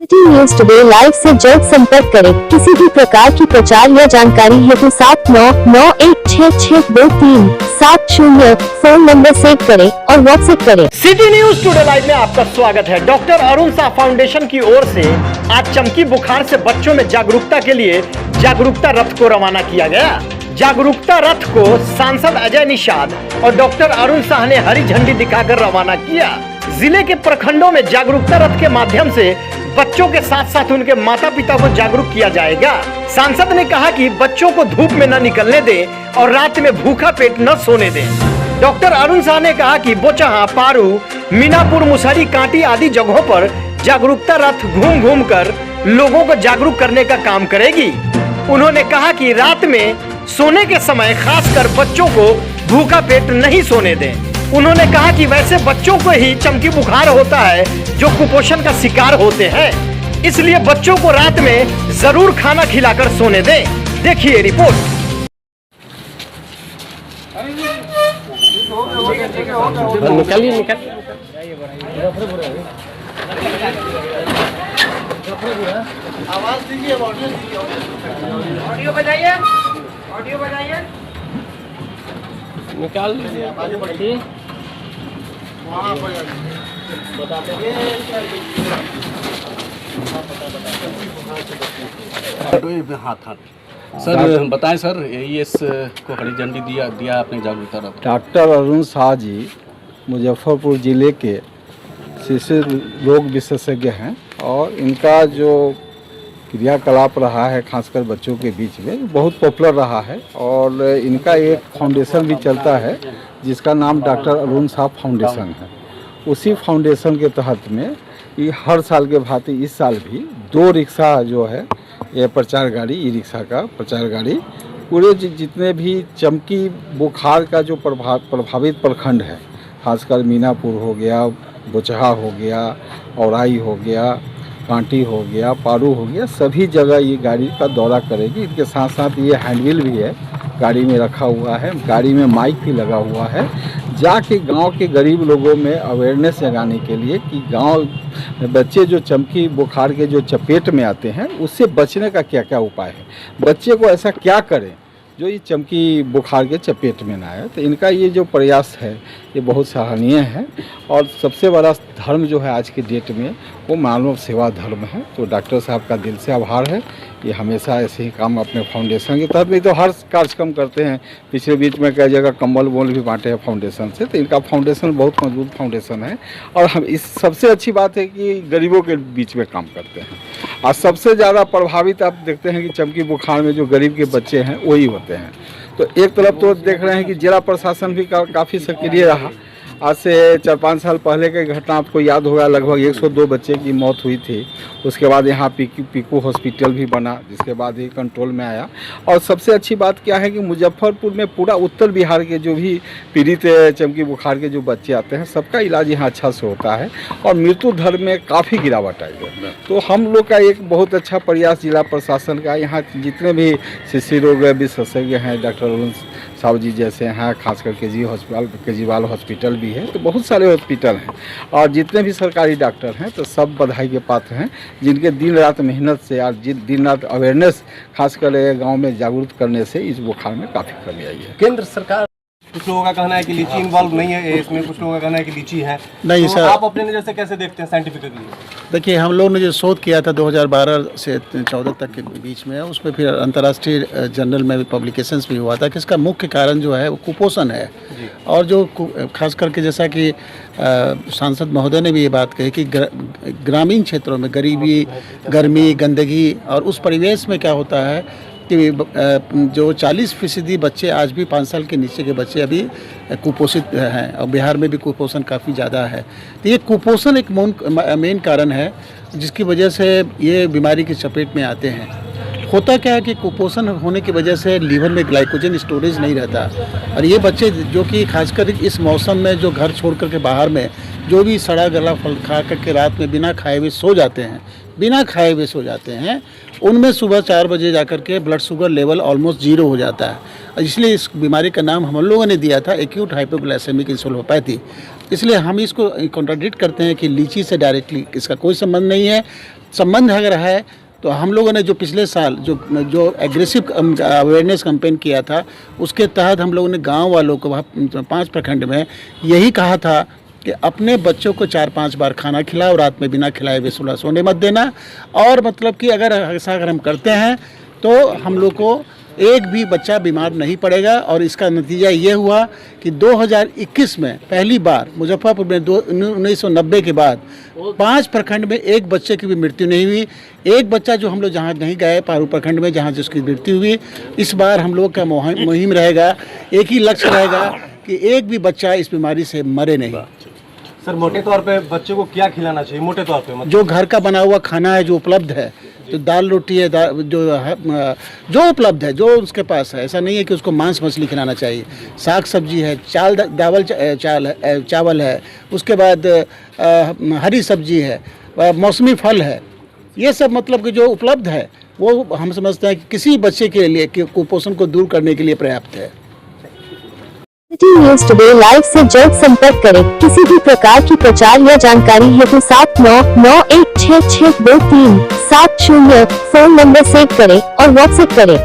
City news today live से जल्द संपर्क करें। किसी भी प्रकार की प्रचार या जानकारी हेतु 7991662370 फोन नंबर सेव करें और व्हाट्सएप करें। सिटी न्यूज टुडे लाइव में आपका स्वागत है। डॉक्टर अरुण शाह फाउंडेशन की ओर से आज चमकी बुखार से बच्चों में जागरूकता के लिए जागरूकता रथ को रवाना किया गया। जागरूकता रथ को सांसद अजय निषाद और डॉक्टर अरुण शाह ने हरी झंडी दिखाकर रवाना किया। जिले के प्रखंडों में जागरूकता रथ के माध्यम से बच्चों के साथ साथ उनके माता पिता को जागरूक किया जाएगा। सांसद ने कहा कि बच्चों को धूप में न निकलने दें और रात में भूखा पेट न सोने दें। डॉक्टर अरुण शाह ने कहा कि बोचहा, पारू, मीनापुर, मुसहरी, कांटी आदि जगहों पर जागरूकता रथ घूम घूम कर लोगों को जागरूक करने का काम करेगी। उन्होंने कहा कि रात में सोने के समय खासकर बच्चों को भूखा पेट नहीं सोने दें। उन्होंने कहा कि वैसे बच्चों को ही चमकी बुखार होता है जो कुपोषण का शिकार होते हैं, इसलिए बच्चों को रात में जरूर खाना खिलाकर सोने दें। देखिए रिपोर्ट। आवाज दीजिए, ऑडियो बजाइए, ऑडियो बजाइए, निकाल लीजिए। सर बताएं सर, एईएस को हरी झंडी दिया आपने जागरूकता रथ। डॉक्टर अरुण शाह जी मुजफ्फरपुर ज़िले के शिशु रोग विशेषज्ञ हैं और इनका जो क्रियाकलाप रहा है खासकर बच्चों के बीच में बहुत पॉपुलर रहा है और इनका एक फाउंडेशन भी चलता है जिसका नाम डॉक्टर अरुण शाह फाउंडेशन है। उसी फाउंडेशन के तहत में ये हर साल के भांति इस साल भी 2 रिक्शा जो है ये प्रचार गाड़ी, ई रिक्शा का प्रचार गाड़ी पूरे जितने भी चमकी बुखार का जो प्रभावित प्रखंड है, खासकर मीनापुर हो गया, बोचहा हो गया, औराई हो गया, कांटी हो गया, पारू हो गया, सभी जगह ये गाड़ी का दौरा करेगी। इनके साथ साथ ये हैंडविल भी है, गाड़ी में रखा हुआ है, गाड़ी में माइक भी लगा हुआ है, जाके गांव के गरीब लोगों में अवेयरनेस जगाने के लिए कि गांव बच्चे जो चमकी बुखार के जो चपेट में आते हैं उससे बचने का क्या क्या उपाय है, बच्चे को ऐसा क्या करें जो ये चमकी बुखार के चपेट में ना आए। तो इनका ये जो प्रयास है ये बहुत सराहनीय है और सबसे बड़ा धर्म जो है आज की डेट में वो मानव सेवा धर्म है। तो डॉक्टर साहब का दिल से आभार है, ये हमेशा ऐसे ही काम अपने फाउंडेशन के तहत में तो हर कार्यक्रम करते हैं। पिछले बीच में कई जगह कंबल भी बांटे हैं फाउंडेशन से, तो इनका फाउंडेशन बहुत मजबूत फाउंडेशन है और हम इस सबसे अच्छी बात है कि गरीबों के बीच में काम करते हैं और सबसे ज़्यादा प्रभावित आप देखते हैं कि चमकी बुखार में जो गरीब के बच्चे हैं वही होते हैं। तो एक तरफ तो देख रहे हैं कि जिला प्रशासन भी काफ़ी सक्रिय रहा। आज से 4-5 साल पहले की घटना आपको याद होगा, लगभग 102 बच्चे की मौत हुई थी। उसके बाद यहाँ पीकू हॉस्पिटल भी बना जिसके बाद ये कंट्रोल में आया। और सबसे अच्छी बात क्या है कि मुजफ्फरपुर में पूरा उत्तर बिहार के जो भी पीड़ित चमकी बुखार के जो बच्चे आते हैं सबका इलाज यहाँ अच्छा से होता है और मृत्यु दर में काफ़ी गिरावट आई है। तो हम लोग का एक बहुत अच्छा प्रयास जिला प्रशासन का, यहाँ जितने भी शिशु रोग विशेषज्ञ हैं डॉक्टर अरुण साहु जी जैसे हैं, खासकर केजरीवाल हॉस्पिटल भी है, तो बहुत सारे हॉस्पिटल हैं और जितने भी सरकारी डॉक्टर हैं तो सब बधाई के पात्र हैं जिनके दिन रात मेहनत से और दिन रात अवेयरनेस खासकर गांव में जागरूक करने से इस बुखार में काफ़ी कमी आई है। केंद्र सरकार, कुछ लोगों का कहना है कि लीची इन्वॉल्व नहीं है इसमें, कुछ लोगों का कहना है कि लीची है। नहीं तो सर, आप अपने नज़र से कैसे देखते हैं साइंटिफिकली? देखिए हम लोग ने जो शोध किया था 2012 से 14 तक के बीच में, उसमें फिर अंतर्राष्ट्रीय जर्नल में भी पब्लिकेशंस भी हुआ था कि इसका मुख्य कारण जो है वो कुपोषण है। और जो खास करके जैसा कि सांसद महोदय ने भी ये बात कही कि ग्रामीण क्षेत्रों में गरीबी, गर्मी, गंदगी और उस परिवेश में क्या होता है कि जो 40% बच्चे आज भी 5 साल के नीचे के बच्चे अभी कुपोषित हैं और बिहार में भी कुपोषण काफ़ी ज़्यादा है। तो ये कुपोषण एक मेन कारण है जिसकी वजह से ये बीमारी की चपेट में आते हैं। होता क्या है कि कुपोषण होने की वजह से लीवर में ग्लाइकोजन स्टोरेज नहीं रहता, और ये बच्चे जो कि खासकर इस मौसम में जो घर छोड़ करके बाहर में जो भी सड़ा गला फल खा करके रात में बिना खाए हुए सो जाते हैं, उनमें सुबह 4 बजे जाकर के ब्लड शुगर लेवल ऑलमोस्ट 0 हो जाता है। इसलिए इस बीमारी का नाम हम लोगों ने दिया था एक्यूट हाइपोग्लाइसेमिक इंसुलिनोपैथी। इसलिए हम इसको कॉन्ट्राडिक्ट करते हैं कि लीची से डायरेक्टली इसका कोई संबंध नहीं है। संबंध अगर है तो हम लोगों ने जो पिछले साल जो एग्रेसिव अवेयरनेस कैंपेन किया था, उसके तहत हम लोगों ने गांव वालों को 5 प्रखंड में यही कहा था कि अपने बच्चों को 4-5 बार खाना खिलाओ, रात में बिना खिलाए हुए सोने मत देना। और मतलब कि अगर हम करते हैं तो हम लोग को एक भी बच्चा बीमार नहीं पड़ेगा। और इसका नतीजा ये हुआ कि 2021 में पहली बार मुजफ्फरपुर में 1990 के बाद 5 प्रखंड में एक बच्चे की भी मृत्यु नहीं हुई। एक बच्चा जो हम लोग जहाँ नहीं गए पारू प्रखंड में जहाँ जिसकी मृत्यु हुई, इस बार हम लोग का मुहिम रहेगा, एक ही लक्ष्य रहेगा कि एक भी बच्चा इस बीमारी से मरे नहीं। सर मोटे तौर पे बच्चे को क्या खिलाना चाहिए मोटे तौर पे? जो घर का बना हुआ खाना है, जो उपलब्ध है, तो दाल रोटी है, जो उपलब्ध है, जो उसके पास है, ऐसा नहीं है कि उसको मांस मछली खिलाना चाहिए। साग सब्जी है, चावल है, उसके बाद हरी सब्जी है, मौसमी फल है, ये सब मतलब कि जो उपलब्ध है वो हम समझते हैं कि किसी बच्चे के लिए कुपोषण को दूर करने के लिए पर्याप्त है। सिटी न्यूज़ टुडे लाइव से जल्द संपर्क करें। किसी भी प्रकार की प्रचार या जानकारी हेतु 7991662370 फोन नंबर सेव करें और व्हाट्सएप करें।